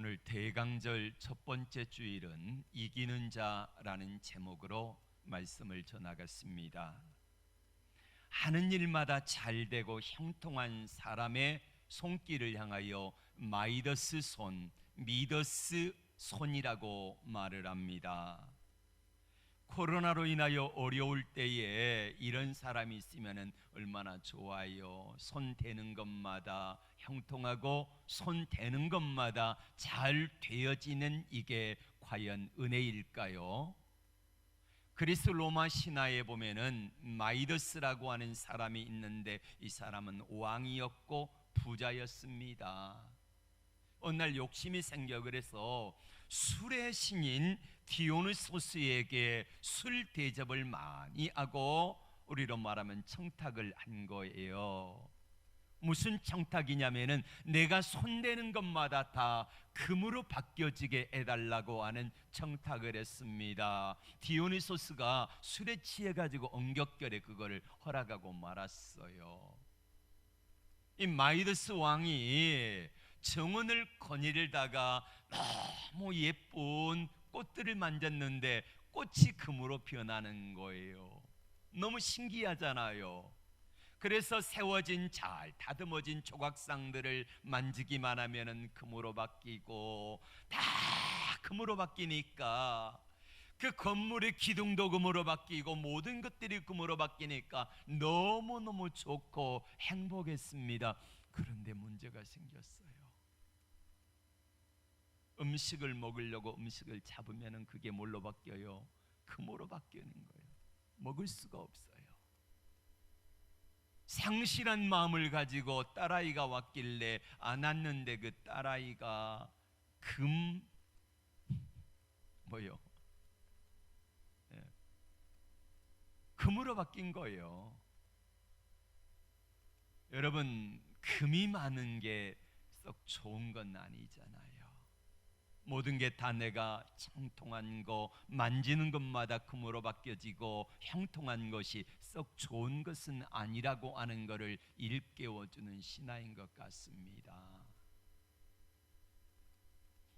오늘 대강절 첫 번째 주일은 이기는 자라는 제목으로 말씀을 전하겠습니다. 하는 일마다 잘되고 형통한 사람의 손길을 향하여 마이더스 손, 미더스 손이라고 말을 합니다. 코로나로 인하여 어려울 때에 이런 사람이 있으면 얼마나 좋아요. 손 대는 것마다 형통하고 손 대는 것마다 잘 되어지는 이게 과연 은혜일까요? 그리스 로마 신화에 보면은 마이더스라고 하는 사람이 있는데 이 사람은 왕이었고 부자였습니다. 어느 날 욕심이 생겨 그래서 술의 신인 디오누소스에게 술 대접을 많이 하고 우리로 말하면 청탁을 한 거예요. 무슨 청탁이냐면은 내가 손대는 것마다 다 금으로 바뀌어지게 해달라고 하는 청탁을 했습니다. 디오니소스가 술에 취해가지고 엉겹결에 그거를 허락하고 말았어요. 이 마이더스 왕이 정원을 거닐다가 너무 예쁜 꽃들을 만졌는데 꽃이 금으로 변하는 거예요. 너무 신기하잖아요. 그래서 세워진 잘 다듬어진 조각상들을 만지기만 하면은 금으로 바뀌고 다 금으로 바뀌니까 그 건물의 기둥도 금으로 바뀌고 모든 것들이 금으로 바뀌니까 너무너무 좋고 행복했습니다. 그런데 문제가 생겼어요. 음식을 먹으려고 음식을 잡으면은 그게 뭘로 바뀌어요? 금으로 바뀌는 거예요. 먹을 수가 없어요. 상실한 마음을 가지고 딸아이가 왔길래 안았는데 그 딸아이가 금으로 바뀐 거예요. 여러분, 금이 많은 게 썩 좋은 건 아니잖아요. 모든 게 다 내가 형통한 거 만지는 것마다 금으로 바뀌어지고 형통한 것이 썩 좋은 것은 아니라고 하는 것을 일깨워주는 신화인 것 같습니다.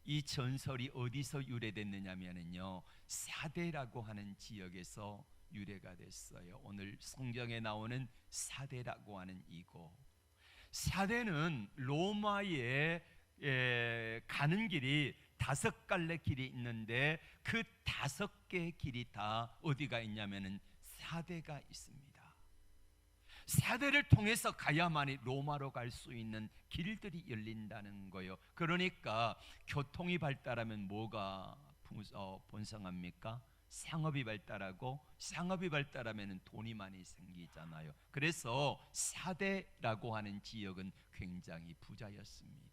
이 전설이 어디서 유래됐느냐면요, 사대라고 하는 지역에서 유래가 됐어요. 오늘 성경에 나오는 사대라고 하는 이곳. 사대는 로마에 가는 길이 5갈래 길이 있는데 그 5개의 길이 다 어디가 있냐면은 사대가 있습니다. 사대를 통해서 가야만이 로마로 갈 수 있는 길들이 열린다는 거예요. 그러니까 교통이 발달하면 뭐가 번성합니까? 상업이 발달하고 상업이 발달하면 돈이 많이 생기잖아요. 그래서 사대라고 하는 지역은 굉장히 부자였습니다.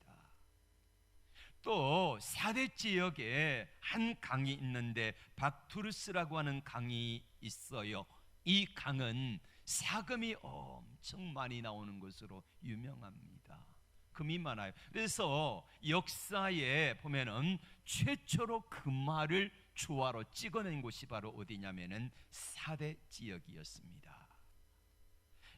또 사대 지역에 한 강이 있는데 박투르스라고 하는 강이 있어요. 이 강은 사금이 엄청 많이 나오는 것으로 유명합니다. 금이 많아요. 그래서 역사에 보면은 최초로 금화를 주화로 찍어낸 곳이 바로 어디냐면은 사대 지역이었습니다.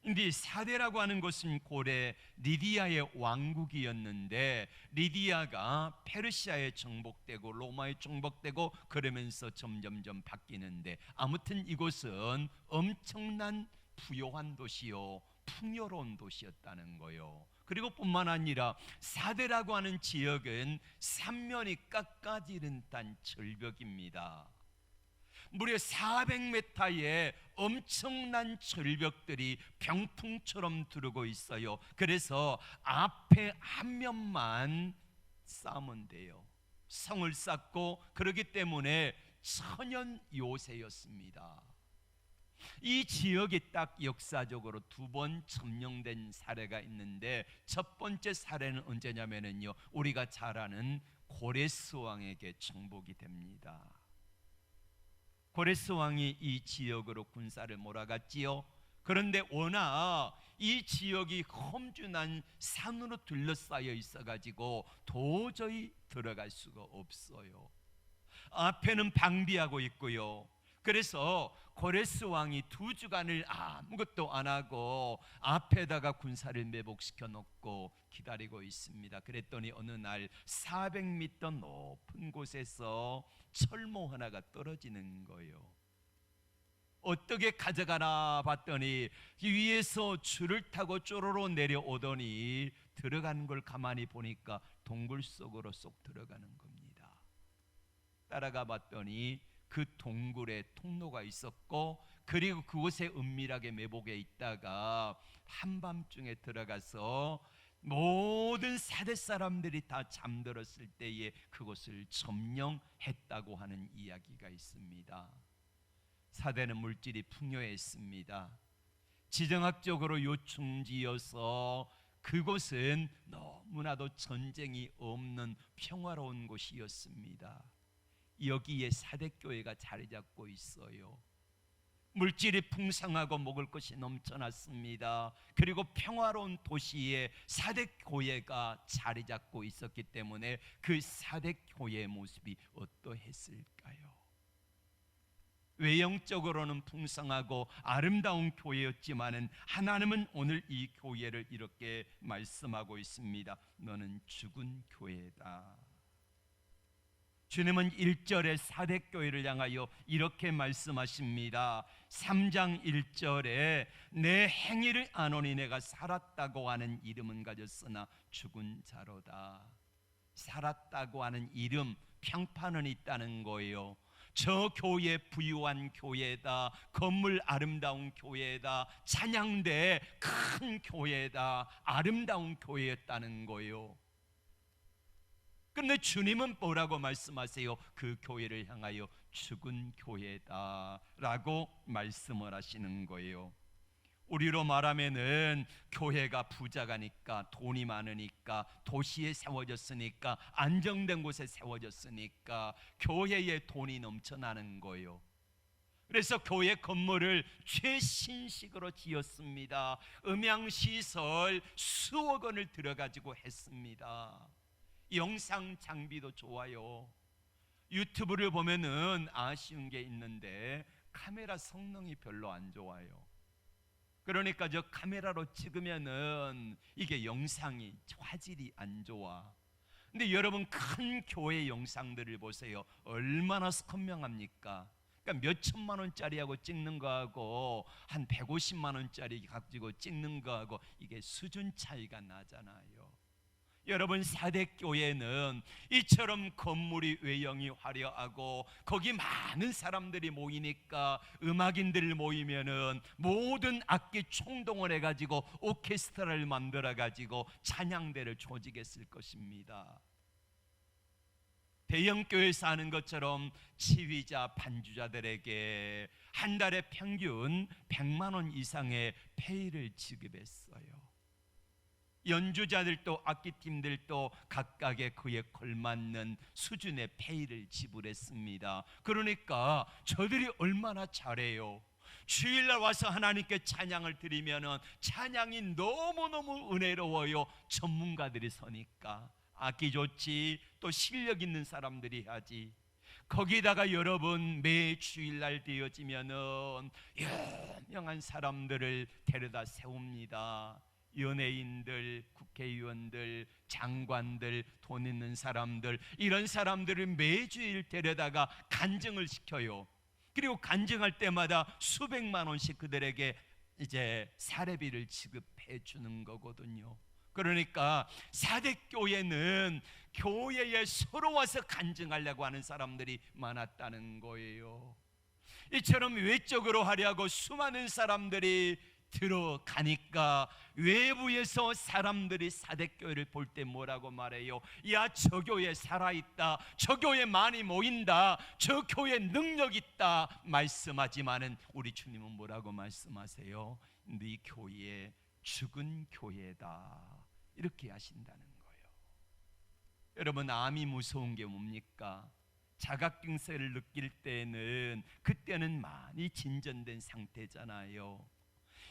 근데 사대라고 하는 것은 고대 리디아의 왕국이었는데 리디아가 페르시아에 정복되고 로마에 정복되고 그러면서 점점점 바뀌는데 아무튼 이곳은 엄청난 부요한 도시요 풍요로운 도시였다는 거예요. 그리고 뿐만 아니라 사대라고 하는 지역은 삼면이 깎아지는 단 절벽입니다. 무려 400m의 엄청난 절벽들이 병풍처럼 두르고 있어요. 그래서 앞에 한 면만 쌓으면 돼요. 성을 쌓고 그렇기 때문에 천연 요새였습니다. 이 지역이 딱 역사적으로 2번 점령된 사례가 있는데 첫 번째 사례는 언제냐면요, 우리가 잘 아는 고레스 왕에게 정복이 됩니다. 고레스 왕이 이 지역으로 군사를 몰아갔지요. 그런데 워낙 이 지역이 험준한 산으로 둘러싸여 있어가지고 도저히 들어갈 수가 없어요. 앞에는 방비하고 있고요, 그래서 고레스 왕이 2주간을 아무것도 안 하고 앞에다가 군사를 매복시켜 놓고 기다리고 있습니다. 그랬더니 어느 날 400m 높은 곳에서 철모 하나가 떨어지는 거예요. 어떻게 가져가나 봤더니 위에서 줄을 타고 쪼로로 내려오더니 들어가는 걸 가만히 보니까 동굴 속으로 쏙 들어가는 겁니다. 따라가 봤더니 그 동굴에 통로가 있었고, 그리고 그곳에 은밀하게 매복해 있다가 한밤중에 들어가서 모든 사대 사람들이 다 잠들었을 때에 그곳을 점령했다고 하는 이야기가 있습니다. 사대는 물질이 풍요했습니다. 지정학적으로 요충지여서 그곳은 너무나도 전쟁이 없는 평화로운 곳이었습니다. 여기에 사대교회가 자리 잡고 있어요. 물질이 풍성하고 먹을 것이 넘쳐났습니다. 그리고 평화로운 도시에 사대교회가 자리 잡고 있었기 때문에 그 사대교회의 모습이 어떠했을까요? 외형적으로는 풍성하고 아름다운 교회였지만은 하나님은 오늘 이 교회를 이렇게 말씀하고 있습니다. 너는 죽은 교회다. 주님은 1절에 사대교회를 향하여 이렇게 말씀하십니다. 3장 1절에 내 행위를 아노니 내가 살았다고 하는 이름은 가졌으나 죽은 자로다. 살았다고 하는 이름, 평판은 있다는 거예요. 저 교회 부유한 교회다, 건물 아름다운 교회다, 찬양대 큰 교회다, 아름다운 교회였다는 거예요. 그런데 주님은 뭐라고 말씀하세요? 그 교회를 향하여 죽은 교회다라고 말씀을 하시는 거예요. 우리로 말하면은 교회가 부자가니까, 돈이 많으니까, 도시에 세워졌으니까, 안정된 곳에 세워졌으니까 교회에 돈이 넘쳐나는 거예요. 그래서 교회 건물을 최신식으로 지었습니다. 음향시설 수억 원을 들여가지고 했습니다. 영상 장비도 좋아요. 유튜브를 보면은 아쉬운 게 있는데 카메라 성능이 별로 안 좋아요. 그러니까 저 카메라로 찍으면은 이게 영상이 화질이 안 좋아. 근데 여러분 큰 교회 영상들을 보세요. 얼마나 선명합니까? 그러니까 몇 천만 원짜리하고 찍는 거하고 한 150만 원짜리 가지고 찍는 거하고 이게 수준 차이가 나잖아요. 여러분 사대교회는 이처럼 건물이 외형이 화려하고 거기 많은 사람들이 모이니까 음악인들 모이면은 모든 악기 총동원 해가지고 오케스트라를 만들어가지고 찬양대를 조직했을 것입니다. 대형교회에서 하는 것처럼 지휘자 반주자들에게 한 달에 평균 100만 원 이상의 페이를 지급했어요. 연주자들도 악기팀들도 각각의 그에 걸맞는 수준의 페이를 지불했습니다. 그러니까 저들이 얼마나 잘해요. 주일날 와서 하나님께 찬양을 드리면은 찬양이 너무너무 은혜로워요. 전문가들이 서니까 악기 좋지, 또 실력 있는 사람들이 하지. 거기다가 여러분 매 주일날 되어지면은 유명한 사람들을 데려다 세웁니다. 연예인들, 국회의원들, 장관들, 돈 있는 사람들, 이런 사람들을 매주일 데려다가 간증을 시켜요. 그리고 간증할 때마다 수백만 원씩 그들에게 이제 사례비를 지급해 주는 거거든요. 그러니까 사대교회는 교회에 서로 와서 간증하려고 하는 사람들이 많았다는 거예요. 이처럼 외적으로 하려고 수많은 사람들이 들어가니까 외부에서 사람들이 사대교회를 볼 때 뭐라고 말해요? 야, 저 교회 살아있다, 저 교회 많이 모인다, 저 교회 능력 있다 말씀하지만은 우리 주님은 뭐라고 말씀하세요? 네 교회 죽은 교회다, 이렇게 하신다는 거예요. 여러분 암이 무서운 게 뭡니까? 자각증세를 느낄 때는 그때는 많이 진전된 상태잖아요.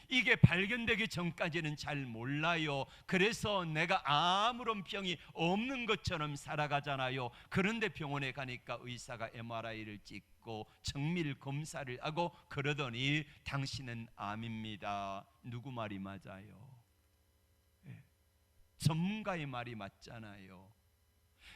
이게 발견되기 전까지는 잘 몰라요. 그래서 내가 아무런 병이 없는 것처럼 살아가잖아요. 그런데 병원에 가니까 의사가 MRI를 찍고 정밀 검사를 하고 그러더니 당신은 암입니다. 누구 말이 맞아요? 예, 전문가의 말이 맞잖아요.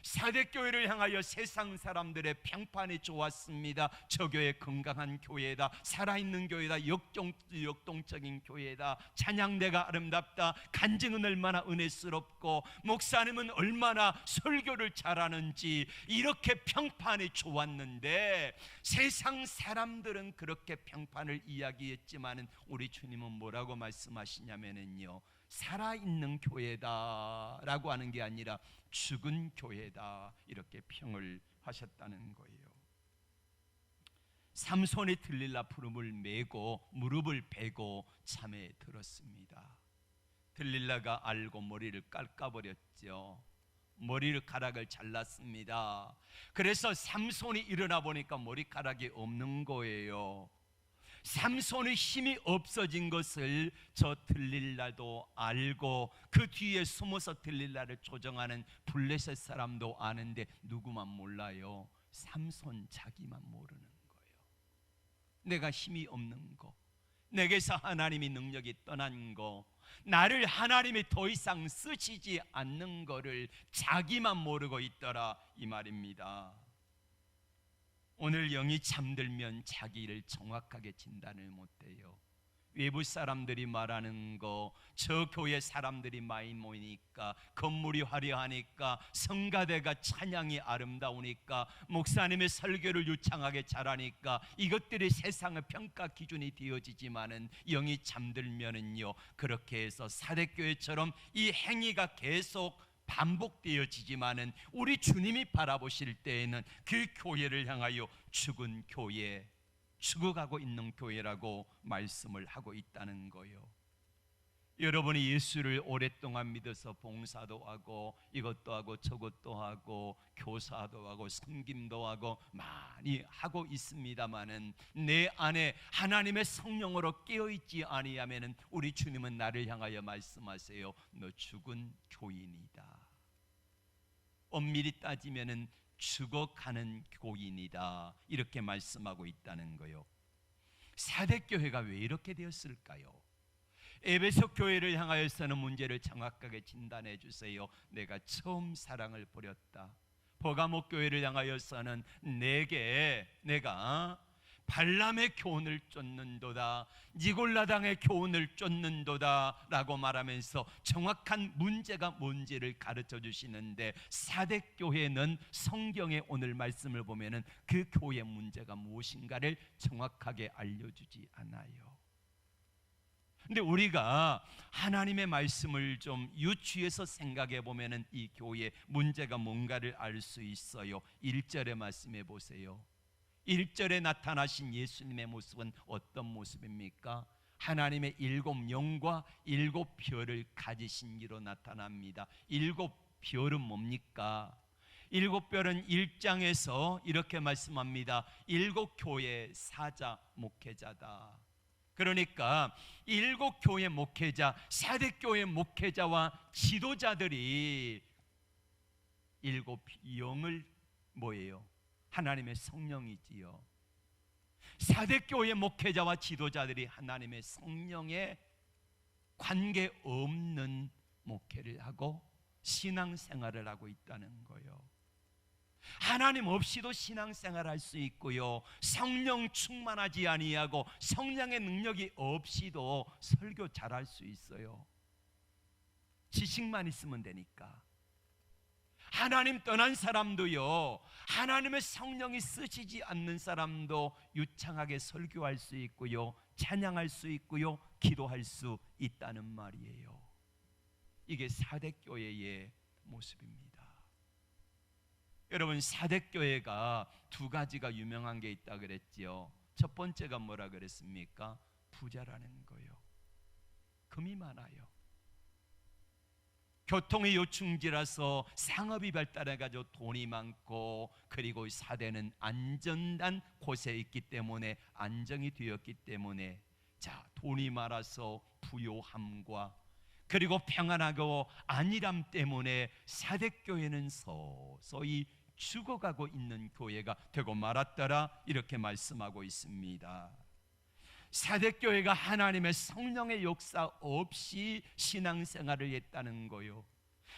사대교회를 향하여 세상 사람들의 평판이 좋았습니다. 저 교회 건강한 교회다, 살아있는 교회다, 역동적인 교회다, 찬양대가 아름답다, 간증은 얼마나 은혜스럽고 목사님은 얼마나 설교를 잘하는지, 이렇게 평판이 좋았는데 세상 사람들은 그렇게 평판을 이야기했지만 우리 주님은 뭐라고 말씀하시냐면요, 살아있는 교회다라고 하는 게 아니라 죽은 교회다, 이렇게 평을 하셨다는 거예요. 삼손이 들릴라 부름을 메고 무릎을 베고 잠에 들었습니다. 들릴라가 알고 머리를 깎아버렸죠. 머리카락을 잘랐습니다. 그래서 삼손이 일어나 보니까 머리카락이 없는 거예요. 삼손의 힘이 없어진 것을 저 들릴라도 알고 그 뒤에 숨어서 들릴라를 조정하는 블레셋 사람도 아는데 누구만 몰라요? 삼손 자기만 모르는 거예요. 내가 힘이 없는 거, 내게서 하나님의 능력이 떠난 거, 나를 하나님이 더 이상 쓰시지 않는 거를 자기만 모르고 있더라, 이 말입니다. 오늘 영이 잠들면 자기를 정확하게 진단을 못해요. 외부 사람들이 말하는 거, 저 교회 사람들이 많이 모이니까, 건물이 화려하니까, 성가대가 찬양이 아름다우니까, 목사님의 설교를 유창하게 잘하니까, 이것들이 세상의 평가 기준이 되어지지만은 영이 잠들면은요, 그렇게 해서 사대교회처럼 이 행위가 계속 반복되어지지만은 우리 주님이 바라보실 때에는 그 교회를 향하여 죽은 교회, 죽어가고 있는 교회라고 말씀을 하고 있다는 거예요. 여러분이 예수를 오랫동안 믿어서 봉사도 하고 이것도 하고 저것도 하고 교사도 하고 섬김도 하고 많이 하고 있습니다마는 내 안에 하나님의 성령으로 깨어있지 아니하면은 우리 주님은 나를 향하여 말씀하세요. 너 죽은 교인이다. 엄밀히 따지면은 죽어가는 교인이다, 이렇게 말씀하고 있다는 거예요. 사대교회가 왜 이렇게 되었을까요? 에베소 교회를 향하여서는 문제를 정확하게 진단해 주세요. 내가 처음 사랑을 버렸다. 버가모 교회를 향하여서는 내가 발람의 교훈을 쫓는도다, 니골라당의 교훈을 쫓는도다 라고 말하면서 정확한 문제가 뭔지를 가르쳐 주시는데, 사대교회는 성경의 오늘 말씀을 보면은 그 교회 문제가 무엇인가를 정확하게 알려주지 않아요. 근데 우리가 하나님의 말씀을 좀 유추해서 생각해 보면은 이 교회의 문제가 뭔가를 알 수 있어요. 1절의 말씀해 보세요. 1절에 나타나신 예수님의 모습은 어떤 모습입니까? 하나님의 7영과 7별을 가지신 이로 나타납니다. 7별은 뭡니까? 7별은 1장에서 이렇게 말씀합니다. 7교회 사자 목회자다. 그러니까 7교회 목회자, 사대교회 목회자와 지도자들이 7영을 뭐예요? 하나님의 성령이지요. 사대교회 목회자와 지도자들이 하나님의 성령에 관계없는 목회를 하고 신앙생활을 하고 있다는 거예요. 하나님 없이도 신앙생활을 할 수 있고요, 성령 충만하지 아니하고 성령의 능력이 없이도 설교 잘할 수 있어요. 지식만 있으면 되니까. 하나님 떠난 사람도요, 하나님의 성령이 쓰시지 않는 사람도 유창하게 설교할 수 있고요, 찬양할 수 있고요, 기도할 수 있다는 말이에요. 이게 사대교회의 모습입니다. 여러분, 사대교회가 두 가지가 유명한 게 있다 그랬지요. 첫 번째가 뭐라 그랬습니까? 부자라는 거예요. 금이 많아요. 교통의 요충지라서 상업이 발달해가지고 돈이 많고, 그리고 사대는 안전한 곳에 있기 때문에, 안정이 되었기 때문에 자, 돈이 많아서 부요함과 그리고 평안하고 안일함 때문에 사대교회는 서서히 죽어가고 있는 교회가 되고 말았더라, 이렇게 말씀하고 있습니다. 사대교회가 하나님의 성령의 역사 없이 신앙생활을 했다는 거요.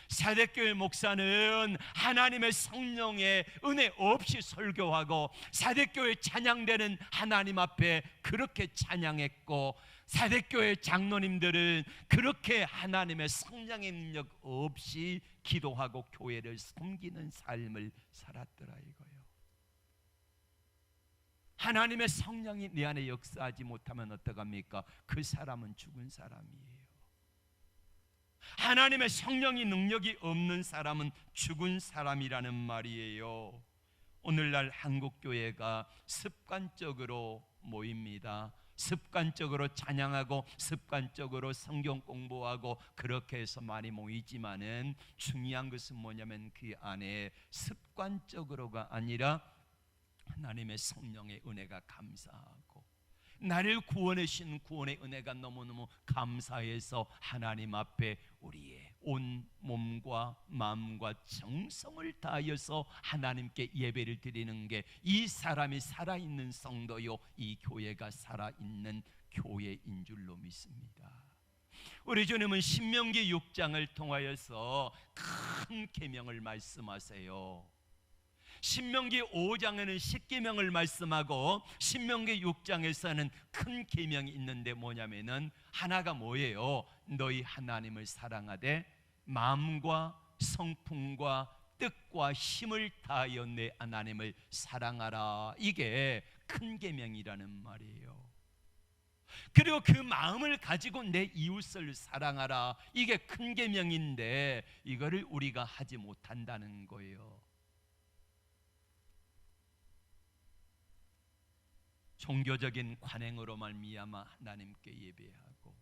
사대교회 목사는 하나님의 성령의 은혜 없이 설교하고 사대교회 찬양되는 하나님 앞에 그렇게 찬양했고, 사대교회 장로님들은 그렇게 하나님의 성령의 능력 없이 기도하고 교회를 섬기는 삶을 살았더라 이거예요. 하나님의 성령이 내 안에 역사하지 못하면 어떡합니까? 그 사람은 죽은 사람이에요. 하나님의 성령이 능력이 없는 사람은 죽은 사람이라는 말이에요. 오늘날 한국교회가 습관적으로 모입니다. 습관적으로 찬양하고 습관적으로 성경 공부하고 그렇게 해서 많이 모이지만은 중요한 것은 뭐냐면 그 안에 습관적으로가 아니라 하나님의 성령의 은혜가 감사하고 나를 구원해 주신 구원의 은혜가 너무너무 감사해서 하나님 앞에 우리의 온 몸과 마음과 정성을 다하여서 하나님께 예배를 드리는 게 이 사람이 살아있는 성도요, 이 교회가 살아있는 교회인 줄로 믿습니다. 우리 주님은 신명기 6장을 통하여서 큰 계명을 말씀하세요. 신명기 5장에는 10계명을 말씀하고 신명기 6장에서는 큰 계명이 있는데 뭐냐면은 하나가 뭐예요? 너희 하나님을 사랑하되 마음과 성품과 뜻과 힘을 다하여 내 하나님을 사랑하라. 이게 큰 계명이라는 말이에요. 그리고 그 마음을 가지고 내 이웃을 사랑하라. 이게 큰 계명인데 이거를 우리가 하지 못한다는 거예요. 종교적인 관행으로 말미암아 하나님께 예배하고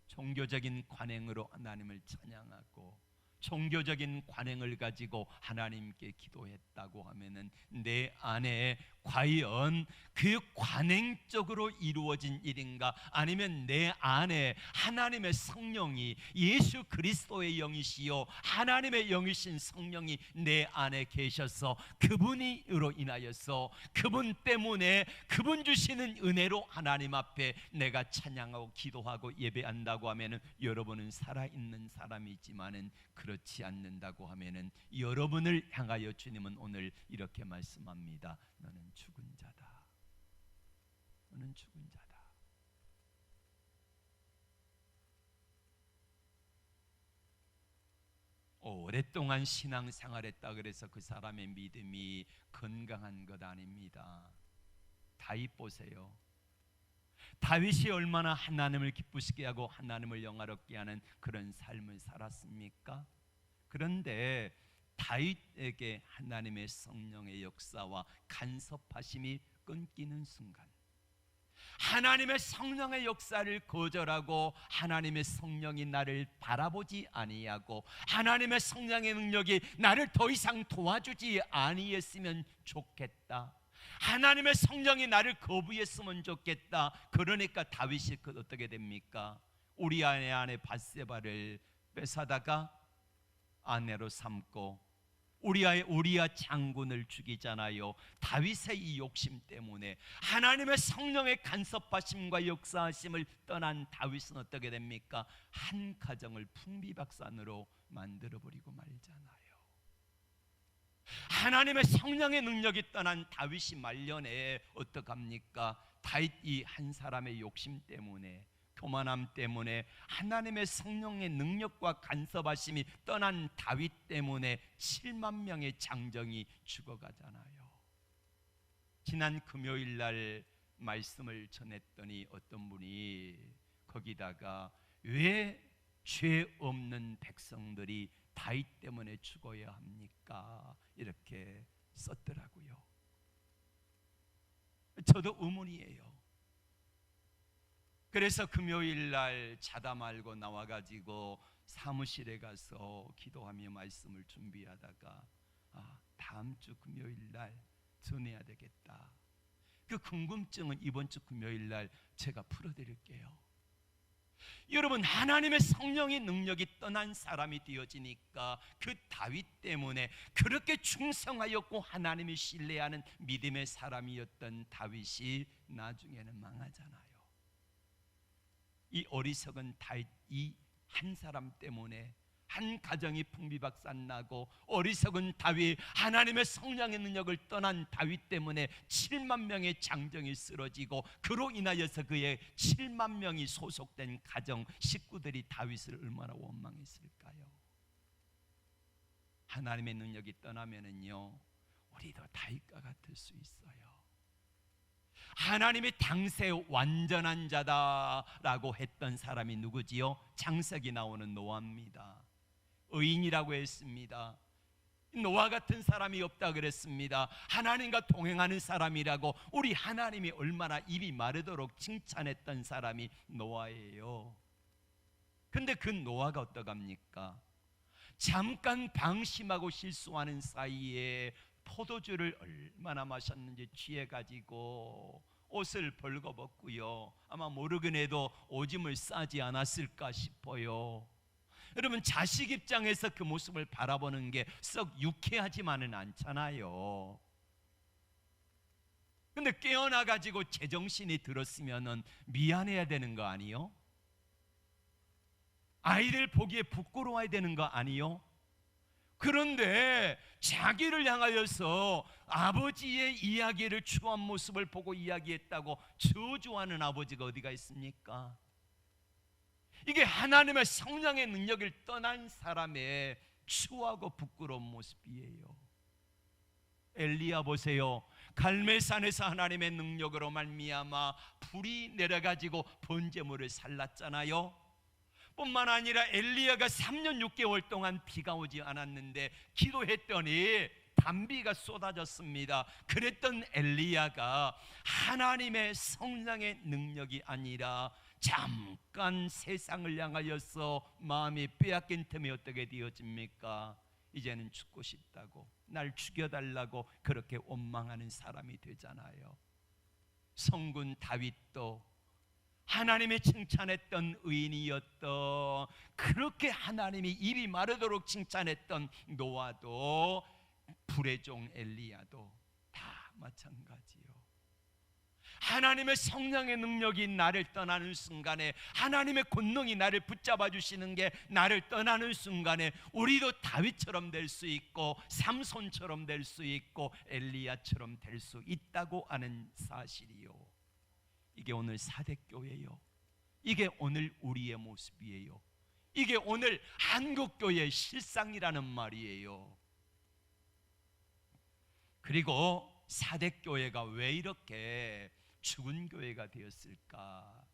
종교적인 관행으로 하나님을 찬양하고 종교적인 관행을 가지고 하나님께 기도했다고 하면은 내 안에 과연 그 관행적으로 이루어진 일인가, 아니면 내 안에 하나님의 성령이 예수 그리스도의 영이시요 하나님의 영이신 성령이 내 안에 계셔서 그분으로 인하여서 그분 때문에 그분 주시는 은혜로 하나님 앞에 내가 찬양하고 기도하고 예배한다고 하면은 여러분은 살아있는 사람이지만은 그렇지 않는다고 하면은 여러분을 향하여 주님은 오늘 이렇게 말씀합니다. 너는 죽은 자다. 너는 죽은 자다. 오랫동안 신앙생활했다 그래서 그 사람의 믿음이 건강한 것 아닙니다. 다윗 보세요. 다윗이 얼마나 하나님을 기쁘시게 하고 하나님을 영화롭게 하는 그런 삶을 살았습니까? 그런데 다윗에게 하나님의 성령의 역사와 간섭하심이 끊기는 순간, 하나님의 성령의 역사를 거절하고 하나님의 성령이 나를 바라보지 아니하고 하나님의 성령의 능력이 나를 더 이상 도와주지 아니했으면 좋겠다, 하나님의 성령이 나를 거부했으면 좋겠다. 그러니까 다윗이 어떻게 됩니까? 우리아의 아내 밧세바를 뺏어다가 아내로 삼고 우리아 장군을 죽이잖아요. 다윗의 이 욕심 때문에 하나님의 성령의 간섭하심과 역사하심을 떠난 다윗은 어떻게 됩니까? 한 가정을 풍비박산으로 만들어버리고 말잖아요. 하나님의 성령의 능력이 떠난 다윗이 말년에 어떡합니까? 다윗이 한 사람의 욕심 때문에, 교만함 때문에, 하나님의 성령의 능력과 간섭하심이 떠난 다윗 때문에 7만 명의 장정이 죽어가잖아요. 지난 금요일 날 말씀을 전했더니 어떤 분이 거기다가 왜 죄 없는 백성들이 다윗 때문에 죽어야 합니까? 이렇게 썼더라고요. 저도 의문이에요. 그래서 금요일 날 자다 말고 나와가지고 사무실에 가서 기도하며 말씀을 준비하다가 다음 주 금요일 날 전해야 되겠다. 그 궁금증은 이번 주 금요일 날 제가 풀어드릴게요. 여러분, 하나님의 성령의 능력이 떠난 사람이 되어지니까 그 다윗 때문에 그렇게 충성하였고 하나님을 신뢰하는 믿음의 사람이었던 다윗이 나중에는 망하잖아요. 이 어리석은 다윗, 이 한 사람 때문에 한 가정이 풍비박산나고, 어리석은 다윗, 하나님의 성령의 능력을 떠난 다윗 때문에 7만 명의 장정이 쓰러지고, 그로 인하여서 그의 7만 명이 소속된 가정 식구들이 다윗을 얼마나 원망했을까요? 하나님의 능력이 떠나면은요, 우리도 다윗과 같을 수 있어요. 하나님이 당세 완전한 자다라고 했던 사람이 누구지요? 창세기 나오는 노아입니다. 의인이라고 했습니다. 노아 같은 사람이 없다 그랬습니다. 하나님과 동행하는 사람이라고 우리 하나님이 얼마나 입이 마르도록 칭찬했던 사람이 노아예요. 근데 그 노아가 어떡합니까? 잠깐 방심하고 실수하는 사이에 포도주를 얼마나 마셨는지 취해가지고 옷을 벌거벗고요, 아마 모르긴 해도 오줌을 싸지 않았을까 싶어요. 여러분, 자식 입장에서 그 모습을 바라보는 게 썩 유쾌하지만은 않잖아요. 근데 깨어나가지고 제정신이 들었으면은 미안해야 되는 거 아니요? 아이들 보기에 부끄러워야 되는 거 아니요? 그런데 자기를 향하여서 아버지의 이야기를 추한 모습을 보고 이야기했다고 저주하는 아버지가 어디가 있습니까? 이게 하나님의 성령의 능력을 떠난 사람의 추하고 부끄러운 모습이에요. 엘리야 보세요. 갈멜산에서 하나님의 능력으로 말미암아 불이 내려가지고 번제물을 살랐잖아요. 뿐만 아니라 엘리야가 3년 6개월 동안 비가 오지 않았는데 기도했더니 단비가 쏟아졌습니다. 그랬던 엘리야가 하나님의 성령의 능력이 아니라 잠깐 세상을 향하여서 마음이 빼앗긴 틈에 어떻게 되어집니까? 이제는 죽고 싶다고, 날 죽여달라고 그렇게 원망하는 사람이 되잖아요. 성군 다윗도 하나님의 칭찬했던 의인이었던, 그렇게 하나님이 입이 마르도록 칭찬했던 노아도, 불의 종 엘리야도 다 마찬가지요. 하나님의 성령의 능력이 나를 떠나는 순간에, 하나님의 권능이 나를 붙잡아 주시는 게 나를 떠나는 순간에 우리도 다윗처럼 될 수 있고 삼손처럼 될 수 있고 엘리야처럼 될 수 있다고 하는 사실이요. 이게 오늘 사대교회요. 이게 오늘 우리의 모습이에요. 이게 오늘 한국교회의 실상이라는 말이에요. 그리고 사대교회가 왜 이렇게 죽은 교회가 되었을까?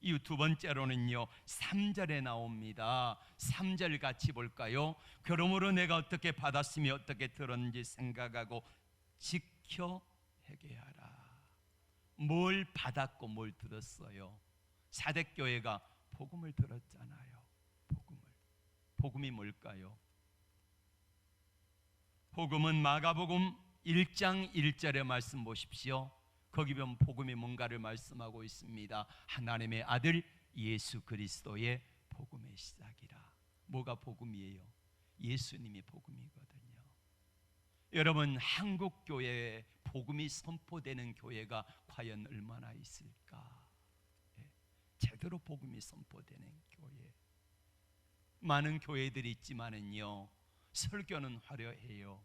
이유 두 번째로는요, 3절에 나옵니다. 3절 같이 볼까요? 그러므로 내가 어떻게 받았으며 어떻게 들었는지 생각하고 지켜 회개하라. 뭘 받았고 뭘 들었어요? 사대교회가 복음을 들었잖아요. 복음이 뭘까요? 복음은 마가복음 1장 1절의 말씀 보십시오. 거기 보면 복음이 뭔가를 말씀하고 있습니다. 하나님의 아들 예수 그리스도의 복음의 시작이라. 뭐가 복음이에요? 예수님이 복음이거든요. 여러분, 한국교회에 복음이 선포되는 교회가 과연 얼마나 있을까? 제대로 복음이 선포되는 교회, 많은 교회들이 있지만은요, 설교는 화려해요.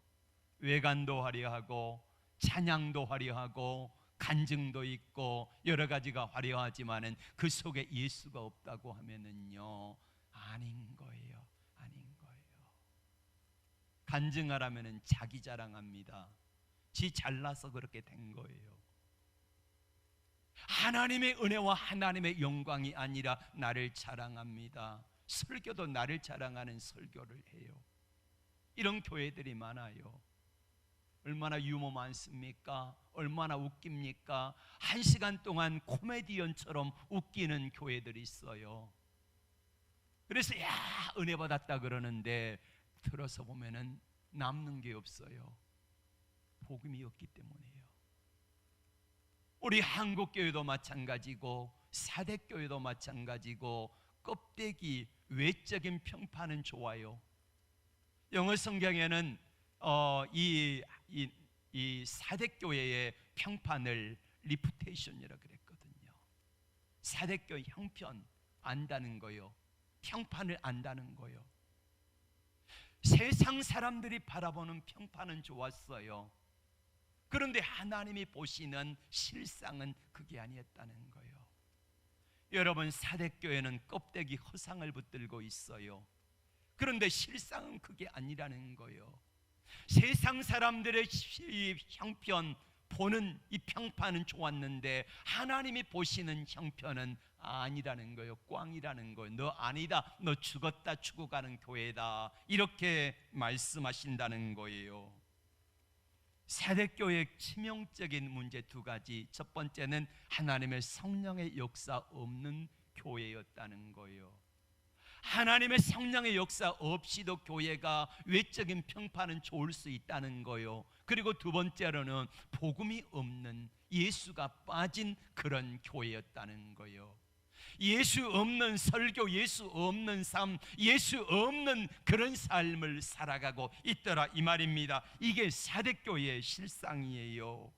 외관도 화려하고 찬양도 화려하고 간증도 있고 여러 가지가 화려하지만은 그 속에 예수가 없다고 하면은요, 아닌 거예요. 간증하라면은 자기 자랑합니다. 지 잘나서 그렇게 된 거예요. 하나님의 은혜와 하나님의 영광이 아니라 나를 자랑합니다. 설교도 나를 자랑하는 설교를 해요. 이런 교회들이 많아요. 얼마나 유머 많습니까? 얼마나 웃깁니까? 1시간 동안 코미디언처럼 웃기는 교회들이 있어요. 그래서 야, 은혜 받았다 그러는데 들어서 보면은 남는 게 없어요. 복음이 없기 때문이에요. 우리 한국교회도 마찬가지고 사대교회도 마찬가지고 껍데기 외적인 평판은 좋아요. 영어 성경에는 이 사대교회의 평판을 리푸테이션이라고 그랬거든요. 사대교회 형편 안다는 거요, 평판을 안다는 거요. 세상 사람들이 바라보는 평판은 좋았어요. 그런데 하나님이 보시는 실상은 그게 아니었다는 거예요. 여러분, 사대교회는 껍데기 허상을 붙들고 있어요. 그런데 실상은 그게 아니라는 거예요. 세상 사람들의 형편 보는 이 평판은 좋았는데 하나님이 보시는 형편은 아니라는 거예요. 꽝이라는 거예요. 너 아니다, 너 죽었다, 죽어가는 교회다, 이렇게 말씀하신다는 거예요. 사대교회의 치명적인 문제 두 가지. 첫 번째는 하나님의 성령의 역사 없는 교회였다는 거예요. 하나님의 성령의 역사 없이도 교회가 외적인 평판은 좋을 수 있다는 거예요. 그리고 두 번째로는 복음이 없는, 예수가 빠진 그런 교회였다는 거예요. 예수 없는 설교, 예수 없는 삶, 예수 없는 그런 삶을 살아가고 있더라, 이 말입니다. 이게 사대교회의 실상이에요.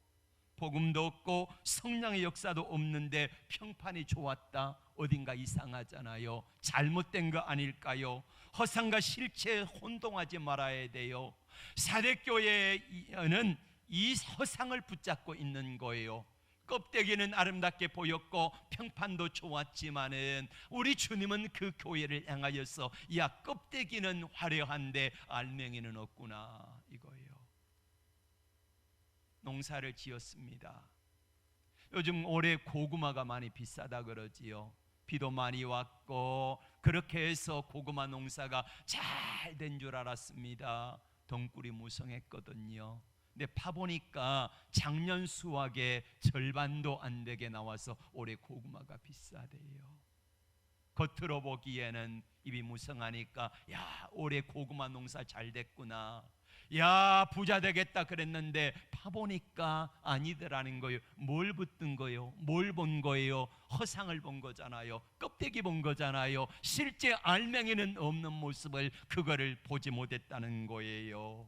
복음도 없고 성령의 역사도 없는데 평판이 좋았다? 어딘가 이상하잖아요. 잘못된 거 아닐까요? 허상과 실체에 혼동하지 말아야 돼요. 사대교회는 이 허상을 붙잡고 있는 거예요. 껍데기는 아름답게 보였고 평판도 좋았지만은 우리 주님은 그 교회를 향하여서 야, 껍데기는 화려한데 알맹이는 없구나, 이거예요. 농사를 지었습니다. 요즘 올해 고구마가 많이 비싸다 그러지요. 비도 많이 왔고 그렇게 해서 고구마 농사가 잘 된 줄 알았습니다. 덩굴이 무성했거든요. 근데 파보니까 작년 수확의 절반도 안 되게 나와서 올해 고구마가 비싸대요. 겉으로 보기에는 입이 무성하니까 야, 올해 고구마 농사 잘 됐구나, 야, 부자 되겠다 그랬는데 파보니까 아니더라는 거예요. 뭘 붙든 거예요? 뭘 본 거예요? 허상을 본 거잖아요. 껍데기 본 거잖아요. 실제 알맹이는 없는 모습을, 그거를 보지 못했다는 거예요.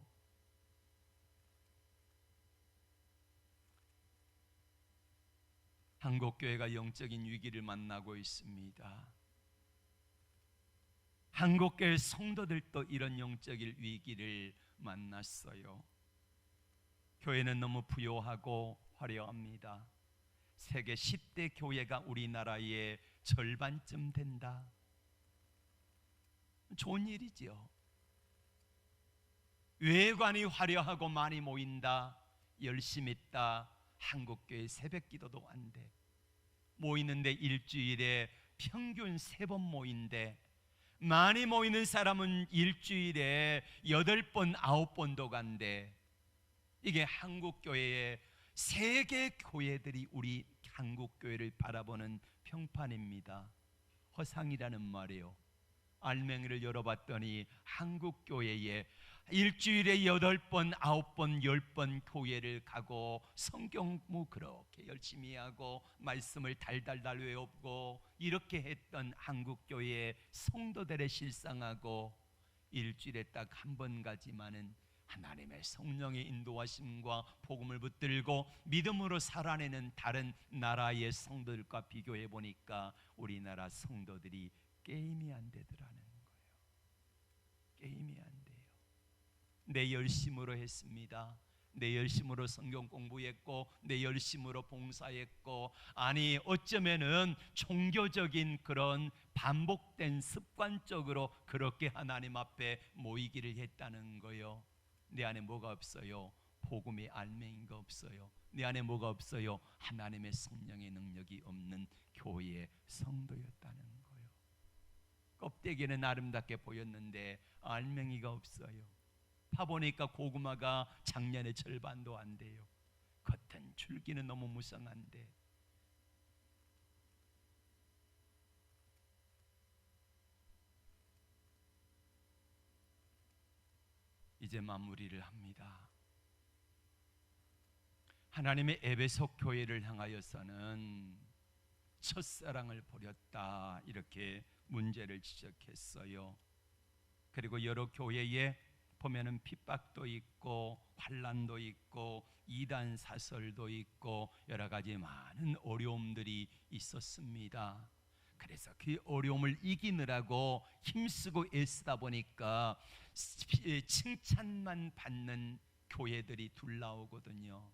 한국교회가 영적인 위기를 만나고 있습니다. 한국교회 성도들도 이런 영적인 위기를 만났어요. 교회는 너무 부요하고 화려합니다. 세계 10대 교회가 우리나라의 절반쯤 된다. 좋은 일이죠. 외관이 화려하고 많이 모인다, 열심히 있다. 한국교회 새벽기도도 안 돼. 모이는데 일주일에 평균 3번 모인대. 많이 모이는 사람은 일주일에 8번, 9번도 간대. 이게 한국교회의, 세계 교회들이 우리 한국교회를 바라보는 평판입니다. 허상이라는 말이에요. 알맹이를 열어봤더니 한국교회에 일주일에 8번, 9번, 10번 교회를 가고 성경무 그렇게 열심히 하고 말씀을 달달달 외우고 이렇게 했던 한국교회의 성도들의 실상하고 일주일에 딱 한 번 가지만은 하나님의 성령의 인도하심과 복음을 붙들고 믿음으로 살아내는 다른 나라의 성도들과 비교해 보니까 우리나라 성도들이 게임이 안 되더라는 거예요. 게임이 안 돼요. 내 열심으로 했습니다. 내 열심으로 성경 공부했고 내 열심으로 봉사했고, 아니 어쩌면은 종교적인 그런 반복된 습관적으로 그렇게 하나님 앞에 모이기를 했다는 거예요. 내 안에 뭐가 없어요? 복음의 알맹이가 없어요. 내 안에 뭐가 없어요? 하나님의 성령의 능력이 없는 교회의 성도였다는 거예요. 껍데기는 아름답게 보였는데 알맹이가 없어요. 파보니까 고구마가 작년의 절반도 안 돼요. 겉은 줄기는 너무 무성한데. 이제 마무리를 합니다. 하나님의 에베소 교회를 향하여서는 첫사랑을 버렸다, 이렇게 문제를 지적했어요. 그리고 여러 교회에 보면은 핍박도 있고 환난도 있고 이단 사설도 있고 여러 가지 많은 어려움들이 있었습니다. 그래서 그 어려움을 이기느라고 힘쓰고 애쓰다 보니까 칭찬만 받는 교회들이 둘 나오거든요.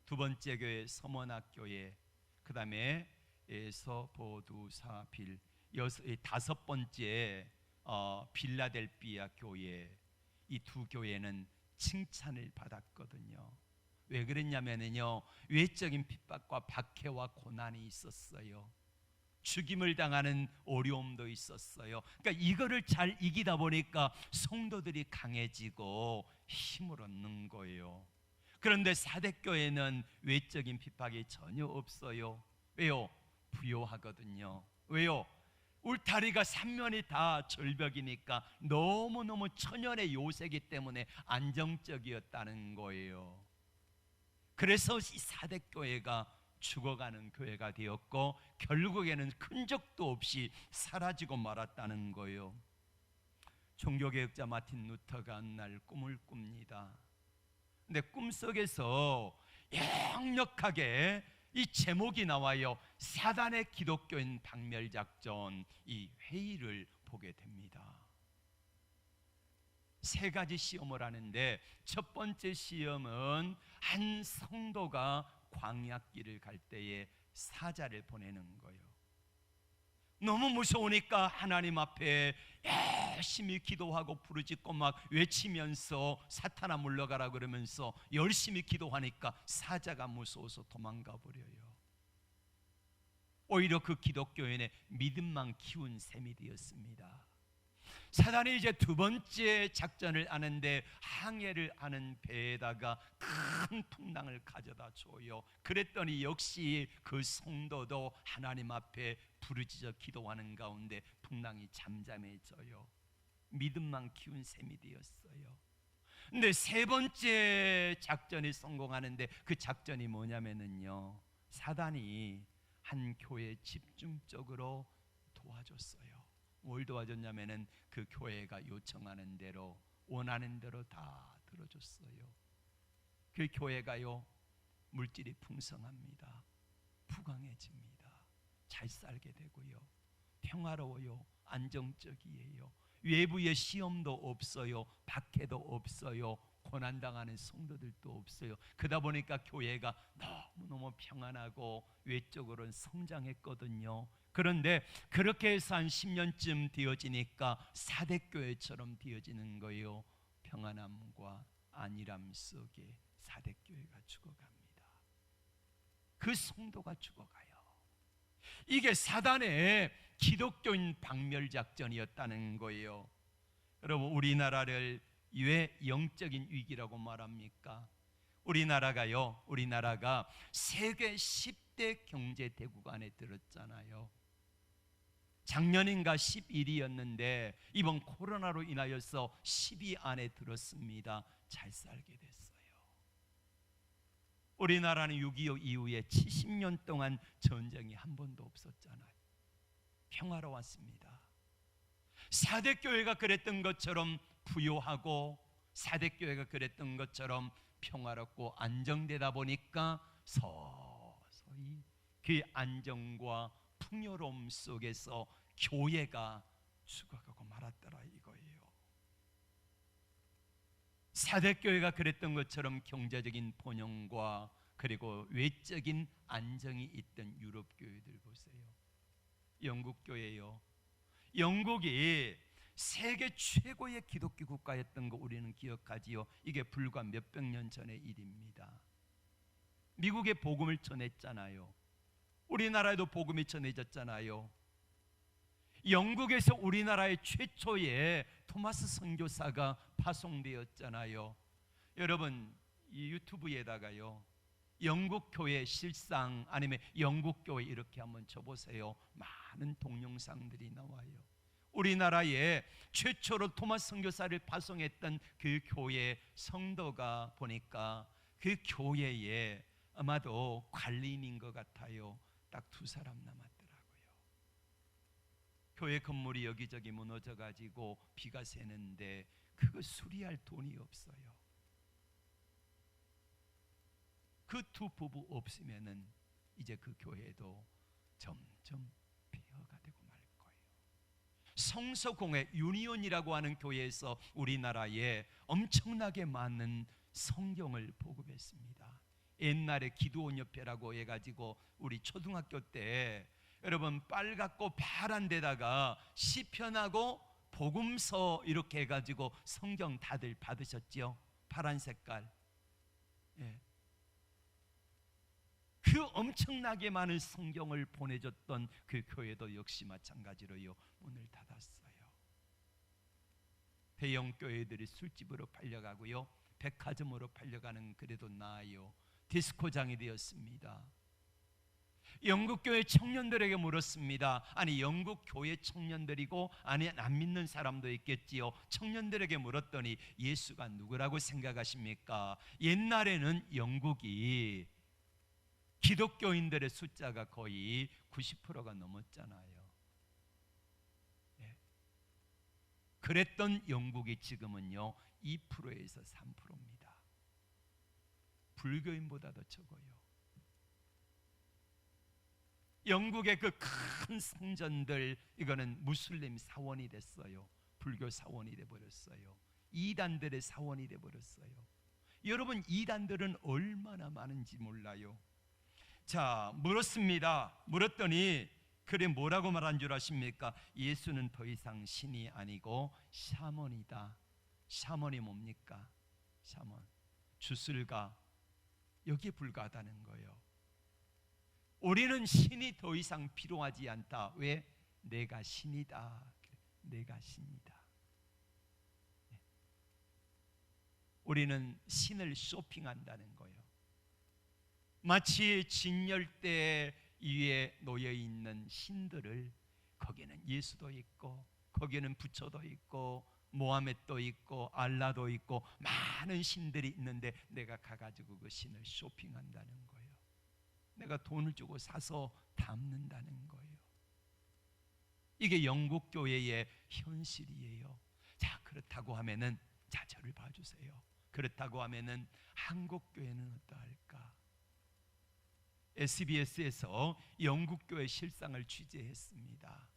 두 번째 교회 서머나교회, 그 다음에 서보두사빌, 다섯 번째 빌라델비아 교회, 이 두 교회는 칭찬을 받았거든요. 왜 그랬냐면요, 외적인 핍박과 박해와 고난이 있었어요. 죽임을 당하는 어려움도 있었어요. 그러니까 이거를 잘 이기다 보니까 성도들이 강해지고 힘을 얻는 거예요. 그런데 사대교회는 외적인 핍박이 전혀 없어요. 왜요? 부요하거든요. 왜요? 울타리가 3면이 다 절벽이니까 너무너무 천연의 요새이기 때문에 안정적이었다는 거예요. 그래서 이 사대교회가 죽어가는 교회가 되었고 결국에는 흔적도 없이 사라지고 말았다는 거예요. 종교개혁자 마틴 루터가 한 날 꿈을 꿉니다. 근데 꿈속에서 역력하게 이 제목이 나와요. 사단의 기독교인 박멸작전, 이 회의를 보게 됩니다. 세 가지 시험을 하는데 첫 번째 시험은 한 성도가 광야길을 갈 때에 사자를 보내는 거예요. 너무 무서우니까 하나님 앞에 열심히 기도하고 부르짖고 막 외치면서 사탄아 물러가라 그러면서 열심히 기도하니까 사자가 무서워서 도망가 버려요. 오히려 그 기독교인의 믿음만 키운 셈이 되었습니다. 사단이 이제 두 번째 작전을 하는데 항해를 하는 배에다가 큰 풍랑을 가져다 줘요. 그랬더니 역시 그 성도도 하나님 앞에 부르짖어 기도하는 가운데 풍랑이 잠잠해져요. 믿음만 키운 셈이 되었어요. 근데 세 번째 작전이 성공하는데 그 작전이 뭐냐면요, 사단이 한 교회에 집중적으로 도와줬어요. 뭘 도와줬냐면은 그 교회가 요청하는 대로 원하는 대로 다 들어줬어요. 그 교회가요, 물질이 풍성합니다. 부강해집니다. 잘 살게 되고요, 평화로워요, 안정적이에요. 외부에 시험도 없어요, 박해도 없어요, 고난당하는 성도들도 없어요. 그러다 보니까 교회가 너무너무 평안하고 외적으로는 성장했거든요. 그런데 그렇게 해서 한 10년쯤 되어지니까 사대교회처럼 되어지는 거예요. 평안함과 안일함 속에 사대교회가 죽어갑니다. 그 성도가 죽어가요. 이게 사단의 기독교인 박멸작전이었다는 거예요. 여러분, 우리나라를 왜 영적인 위기라고 말합니까? 우리나라가 세계 10대 경제 대국 안에 들었잖아요. 작년인가 11위였는데 이번 코로나로 인하여서 10위 안에 들었습니다. 잘 살게 됐어요. 우리나라는 6.25 이후에 70년 동안 전쟁이 한 번도 없었잖아요. 평화로웠습니다. 사대교회가 그랬던 것처럼 부요하고 사대교회가 그랬던 것처럼 평화롭고 안정되다 보니까 서서히 그 안정과 풍요로움 속에서 교회가 죽어가고 말았더라 이거예요. 사대교회가 그랬던 것처럼 경제적인 번영과 그리고 외적인 안정이 있던 유럽 교회들 보세요. 영국 교회요. 영국이 세계 최고의 기독교 국가였던 거 우리는 기억하지요. 이게 불과 몇백 년 전의 일입니다. 미국에 복음을 전했잖아요. 우리나라에도 복음이 전해졌잖아요. 영국에서 우리나라의 최초의 토마스 선교사가 파송되었잖아요. 여러분, 이 유튜브에다가요, 영국 교회 실상 아니면 영국 교회 이렇게 한번 쳐보세요. 많은 동영상들이 나와요. 우리나라에 최초로 토마스 선교사를 파송했던 그 교회 성도가 보니까 그 교회에 아마도 관리인인 것 같아요. 딱 2사람 남았더라고요. 교회 건물이 여기저기 무너져 가지고 비가 새는데 그거 수리할 돈이 없어요. 그 2 부부 없으면은 이제 그 교회도 점점 폐허가 되고 말 거예요. 성서공회 유니온이라고 하는 교회에서 우리나라에 엄청나게 많은 성경을 보급했습니다. 옛날에 기도원 협회라고 해가지고 우리 초등학교 때 여러분 빨갛고 파란 데다가 시편하고 복음서 이렇게 해가지고 성경 다들 받으셨죠? 파란 색깔. 예. 그 엄청나게 많은 성경을 보내줬던 그 교회도 역시 마찬가지로요 문을 닫았어요. 대형 교회들이 술집으로 팔려가고요, 백화점으로 팔려가는 그래도 나아요 디스코장이 되었습니다. 영국 교회 청년들에게 물었습니다. 아니 영국 교회 청년들이고 아니 안 믿는 사람도 있겠지요. 청년들에게 물었더니 예수가 누구라고 생각하십니까? 옛날에는 영국이 기독교인들의 숫자가 거의 90%가 넘었잖아요. 예. 그랬던 영국이 지금은요 2%에서 3%입니다. 불교인보다 더 적어요. 영국의 그 큰 성전들 이거는 무슬림 사원이 됐어요. 불교 사원이 돼버렸어요. 이단들의 사원이 돼버렸어요. 여러분 이단들은 얼마나 많은지 몰라요. 자, 물었더니 그래 뭐라고 말한 줄 아십니까? 예수는 더 이상 신이 아니고 샤먼이다. 샤먼이 뭡니까? 샤먼, 주술가, 여기에 불과하다는 거예요. 우리는 신이 더 이상 필요하지 않다. 왜? 내가 신이다. 내가 신이다. 우리는 신을 쇼핑한다는 거예요. 마치 진열대 위에 놓여있는 신들을, 거기는 예수도 있고 거기는 부처도 있고 모하메도 있고 알라도 있고 많은 신들이 있는데 내가 가가지고 그 신을 쇼핑한다는 거예요. 내가 돈을 주고 사서 담는다는 거예요. 이게 영국 교회의 현실이에요. 자, 그렇다고 하면은, 자, 저를 봐주세요. 그렇다고 하면은 한국 교회는 어떠할까? SBS에서 영국 교회 실상을 취재했습니다.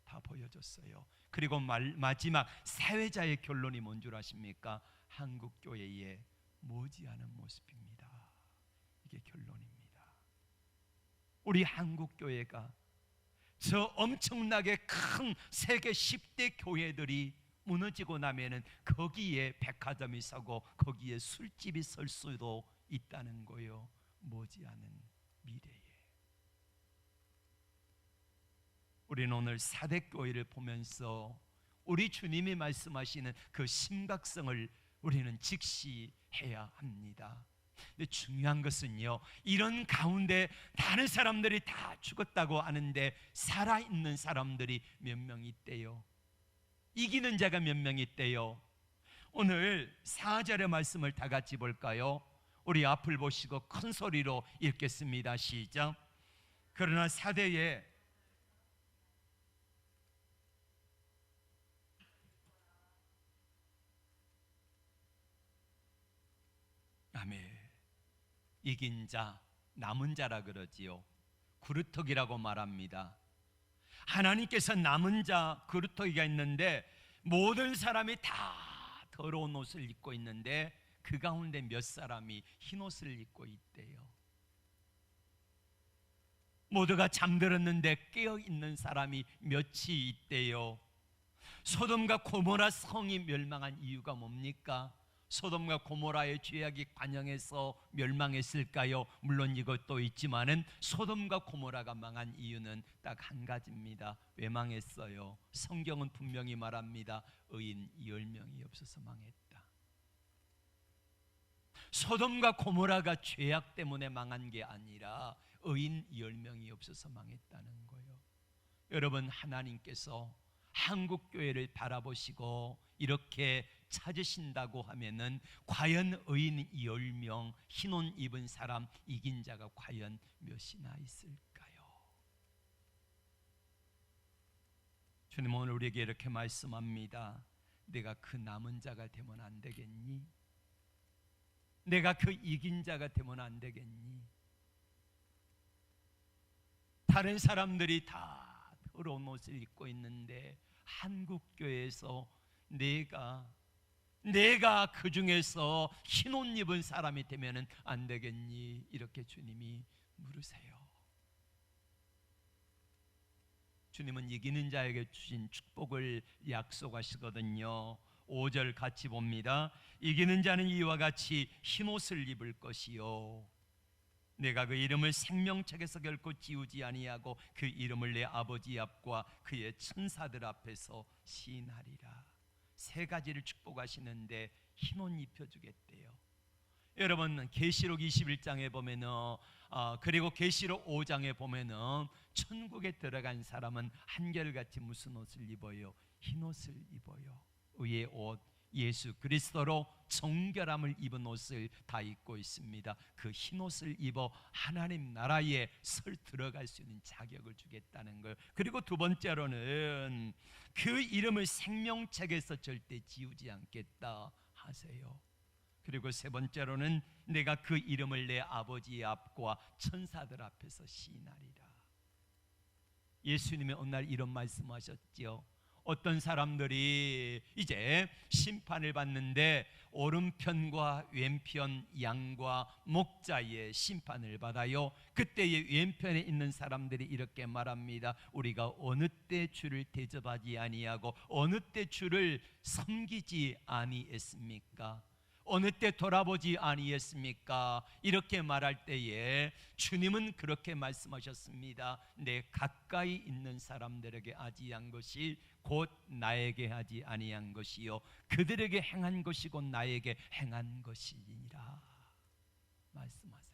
다 보여줬어요. 그리고 마지막 사회자의 결론이 뭔 줄 아십니까? 한국 교회의 머지않은 모습입니다. 이게 결론입니다. 우리 한국 교회가 저 엄청나게 큰 세계 10대 교회들이 무너지고 나면은 거기에 백화점이 서고 거기에 술집이 설 수도 있다는 거요. 머지않은 미래에. 우리는 오늘 사대교회를 보면서 우리 주님이 말씀하시는 그 심각성을 우리는 직시해야 합니다. 근데 중요한 것은요, 이런 가운데 다른 사람들이 다 죽었다고 하는데 살아있는 사람들이 몇 명 있대요. 이기는 자가 몇 명 있대요. 오늘 4절의 말씀을 다 같이 볼까요? 우리 앞을 보시고 큰 소리로 읽겠습니다. 시작. 그러나 사대에 아멘. 이긴 자, 남은 자라 그러지요. 그루터기라고 말합니다. 하나님께서 남은 자 그루터기가 있는데 모든 사람이 다 더러운 옷을 입고 있는데 그 가운데 몇 사람이 흰 옷을 입고 있대요. 모두가 잠들었는데 깨어있는 사람이 몇이 있대요. 소돔과 고모라 성이 멸망한 이유가 뭡니까? 소돔과 고모라의 죄악이 관영해서 멸망했을까요? 물론 이것도 있지만은 소돔과 고모라가 망한 이유는 딱 한 가지입니다. 왜 망했어요? 성경은 분명히 말합니다. 의인 10명이 없어서 망했다. 소돔과 고모라가 죄악 때문에 망한 게 아니라 의인 10명이 없어서 망했다는 거예요. 여러분, 하나님께서 한국 교회를 바라보시고 이렇게 찾으신다고 하면은 과연 의인 10명, 흰 옷 입은 사람 이긴 자가 과연 몇이나 있을까요? 주님 오늘 우리에게 이렇게 말씀합니다. 내가 그 남은 자가 되면 안 되겠니? 내가 그 이긴 자가 되면 안 되겠니? 다른 사람들이 다 더러운 옷을 입고 있는데 한국교회에서 내가 그 중에서 흰 옷 입은 사람이 되면 안 되겠니? 이렇게 주님이 물으세요. 주님은 이기는 자에게 주신 축복을 약속하시거든요. 5절 같이 봅니다. 이기는 자는 이와 같이 흰 옷을 입을 것이요 내가 그 이름을 생명책에서 결코 지우지 아니하고 그 이름을 내 아버지 앞과 그의 천사들 앞에서 시인하리라. 세 가지를 축복하시는데 흰 옷 입혀주겠대요. 여러분 계시록 21장에 보면은 그리고 계시록 5장에 보면은 천국에 들어간 사람은 한결같이 무슨 옷을 입어요? 흰 옷을 입어요. 의의 옷, 예수 그리스도로 정결함을 입은 옷을 다 입고 있습니다. 그 흰 옷을 입어 하나님 나라에 들어갈 수 있는 자격을 주겠다는 거예요. 그리고 두 번째로는 그 이름을 생명책에서 절대 지우지 않겠다 하세요. 그리고 세 번째로는 내가 그 이름을 내 아버지 앞과 천사들 앞에서 시인하리라. 예수님이 어느 날 이런 말씀하셨죠. 어떤 사람들이 이제 심판을 받는데 오른편과 왼편 양과 목자의 심판을 받아요. 그때의 왼편에 있는 사람들이 이렇게 말합니다. 우리가 어느 때 주를 대접하지 아니하고 어느 때 주를 섬기지 아니했습니까? 어느 때 돌아보지 아니했습니까? 이렇게 말할 때에 주님은 그렇게 말씀하셨습니다. 내 가까이 있는 사람들에게 하지 것이 곧 나에게 하지 아니한 것이요 그들에게 행한 것이 곧 나에게 행한 것이니라 말씀하세요.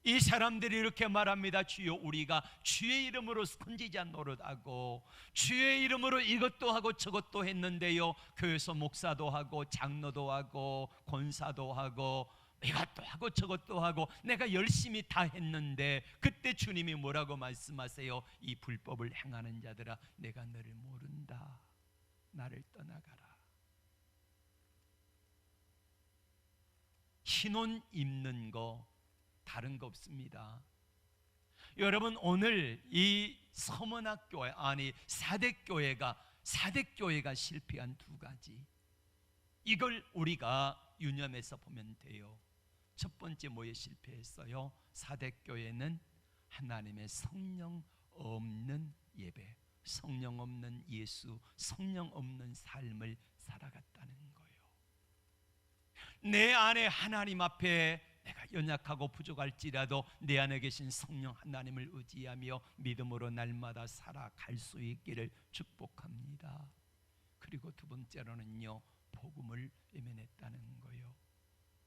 이 사람들이 이렇게 말합니다. 주여 우리가 주의 이름으로 선지자 노릇하고 주의 이름으로 이것도 하고 저것도 했는데요 교회에서 목사도 하고 장로도 하고 권사도 하고 이것도 하고 저것도 하고 내가 열심히 다 했는데 그때 주님이 뭐라고 말씀하세요? 이 불법을 행하는 자들아 내가 너를 모른다. 나를 떠나가라. 흰 옷 입는 거 다른 거 없습니다. 여러분 오늘 이 서문학교회 아니 사대교회가 실패한 두 가지 이걸 우리가 유념해서 보면 돼요. 첫 번째 뭐에 실패했어요? 사대교회는 하나님의 성령 없는 예배, 성령 없는 예수, 성령 없는 삶을 살아갔다는 거예요. 내 안에 하나님 앞에 내가 연약하고 부족할지라도 내 안에 계신 성령 하나님을 의지하며 믿음으로 날마다 살아갈 수 있기를 축복합니다. 그리고 두 번째로는요 복음을 외면했다는 거예요.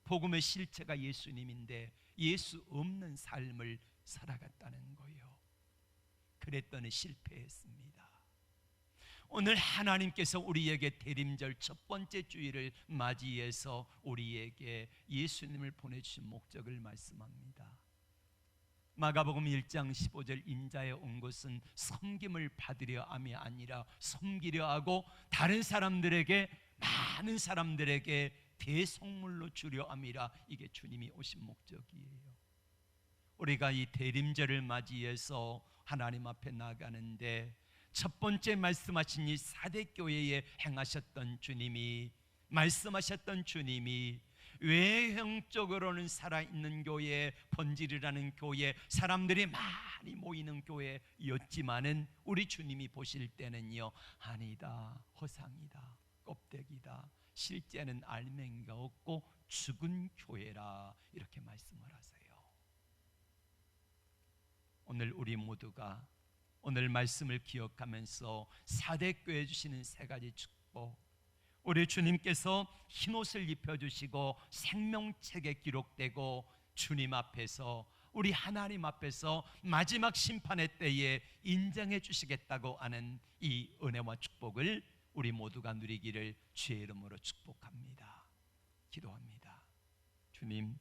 복음의 실체가 예수님인데 예수 없는 삶을 살아갔다는 거예요. 그랬더니 실패했습니다. 오늘 하나님께서 우리에게 대림절 첫 번째 주일을 맞이해서 우리에게 예수님을 보내주신 목적을 말씀합니다. 마가복음 1장 15절 인자에 온 것은 섬김을 받으려 함이 아니라 섬기려 하고 다른 사람들에게 많은 사람들에게 대속물로 주려 함이라. 이게 주님이 오신 목적이에요. 우리가 이 대림절을 맞이해서 하나님 앞에 나가는데 첫 번째 말씀하신 이 사대교회에 행하셨던 주님이 말씀하셨던 주님이 외형적으로는 살아있는 교회, 본질이라는 교회, 사람들이 많이 모이는 교회였지만은 우리 주님이 보실 때는요 아니다, 허상이다, 껍데기다, 실제는 알맹이가 없고 죽은 교회라 이렇게 말씀을 하세요. 오늘 우리 모두가 오늘 말씀을 기억하면서 사대교회 주시는 세 가지 축복, 우리 주님께서 흰옷을 입혀주시고 생명책에 기록되고 주님 앞에서 우리 하나님 앞에서 마지막 심판의 때에 인정해 주시겠다고 하는 이 은혜와 축복을 우리 모두가 누리기를 주의 이름으로 축복합니다. 기도합니다. 주님,